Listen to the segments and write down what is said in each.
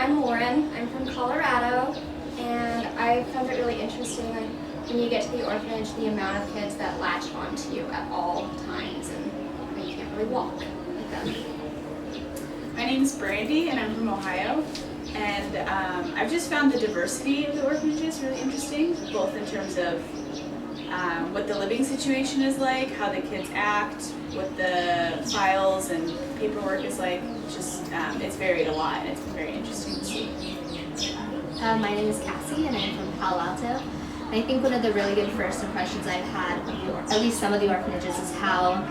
I'm Lauren. I'm from Colorado, and I found it really interesting when you get to the orphanage, the amount of kids that latch onto you at all times, and you can't really walk like them. My name is Brandy, and I'm from Ohio. And I've just found the diversity of the orphanages really interesting, both in terms of what the living situation is like, how the kids act, what the files and paperwork is like. It's varied a lot, and it's been very interesting to see. My name is Cassie, and I'm from Palo Alto. And I think one of the really good first impressions I've had of at least some of the orphanages is how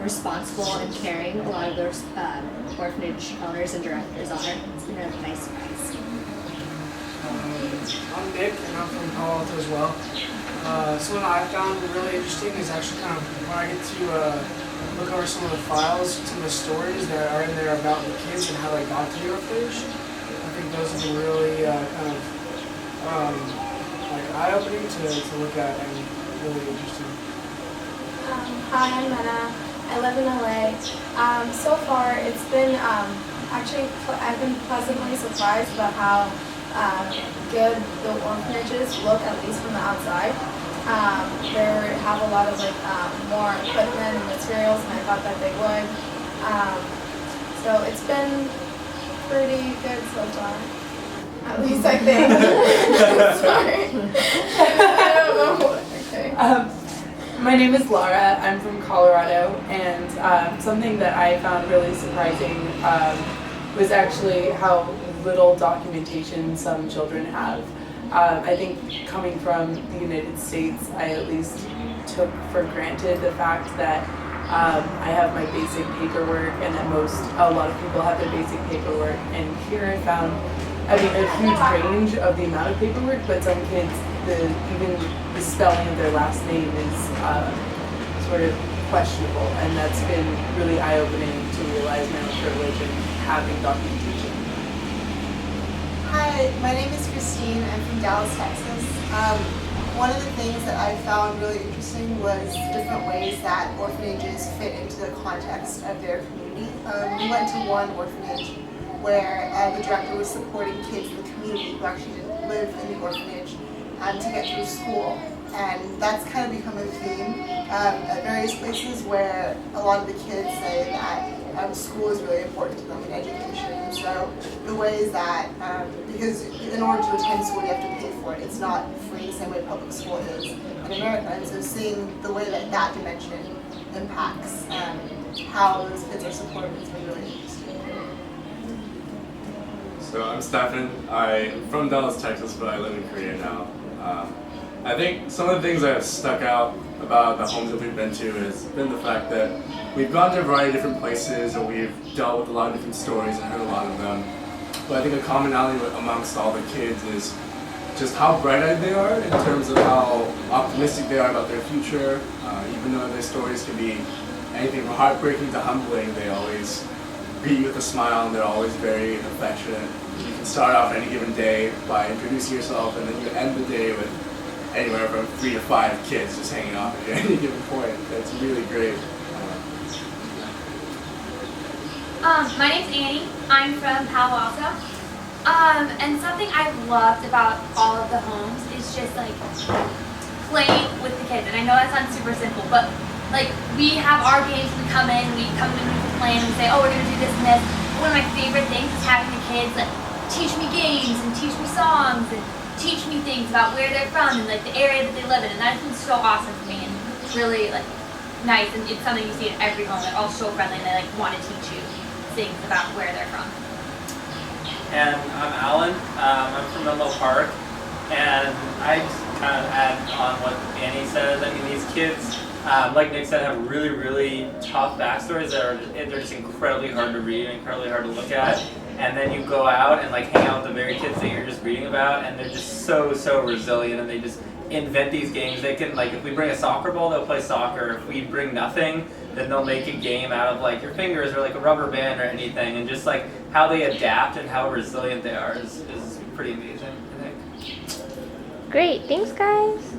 responsible and caring a lot of those orphanage owners and directors are. It's been a nice surprise. I'm Nick, and I'm from Palo Alto as well. Something I found really interesting is actually kind of when I get to look over some of the files, some of the stories that are in there about the kids and how they got to the orphanage. I think those have been really eye-opening to look at and really interesting. Hi, I'm Mena. I live in LA. So far, it's been I've been pleasantly surprised about how good the orphanages look, at least from the outside. They have a lot of more equipment and materials than I thought that they would. So it's been pretty good so far. At least I think. Sorry. I don't know. Okay. My name is Laura. I'm from Colorado, and something that I found really surprising was actually how little documentation some children have. I think coming from the United States, I at least took for granted the fact that I have my basic paperwork, and that a lot of people have their basic paperwork. And here I found, a huge range of the amount of paperwork, but some kids, even the spelling of their last name is sort of questionable, and that's been really eye-opening to realize my own privilege in having documentation. Hi, my name is Christine. I'm from Dallas, Texas. One of the things that I found really interesting was different ways that orphanages fit into the context of their community. We went to one orphanage where the director was supporting kids in the community who actually didn't live in the orphanage to get through school. And that's kind of become a theme at various places where a lot of the kids say that school is really important to them in education. And so the ways that, because in order to attend school you have to pay for it. It's not free the same way public school is in America. And so seeing the way that that dimension impacts how those kids are supported has been really interesting. So I'm Stefan. I'm from Dallas, Texas, but I live in Korea now. I think some of the things that have stuck out about the homes that we've been to has been the fact that we've gone to a variety of different places, and we've dealt with a lot of different stories and heard a lot of them. But I think a commonality amongst all the kids is just how bright-eyed they are in terms of how optimistic they are about their future. Even though their stories can be anything from heartbreaking to humbling, they always greet you with a smile, and they're always very affectionate. You can start off any given day by introducing yourself, and then you end the day with anywhere from 3 to 5 kids just hanging off at you at any given point. It's really great. My name's Annie. I'm from Palo Alto. And something I've loved about all of the homes is just playing with the kids. And I know that sounds super simple, but we have our games, we come in, we plan, and we say, oh, we're gonna do this and this. One of my favorite things is having the kids teach me games and teach me songs and teach me things about where they're from and the area that they live in. And that's been so awesome for me, and it's really nice, and it's something you see at every home. They're all so friendly, and they want to teach you things about where they're from. And I'm Alan. I'm from Menlo Park, and I just kind of add on what Annie says. I mean, these kids, like Nick said, have really, really tough backstories that they're just incredibly hard to read and incredibly hard to look at. And then you go out and hang out with the very kids that you're just reading about, and they're just so resilient, and they just invent these games. They can, if we bring a soccer ball, they'll play soccer. If we bring nothing, then they'll make a game out of your fingers or a rubber band or anything. And just how they adapt and how resilient they are is pretty amazing, I think. Great, thanks guys.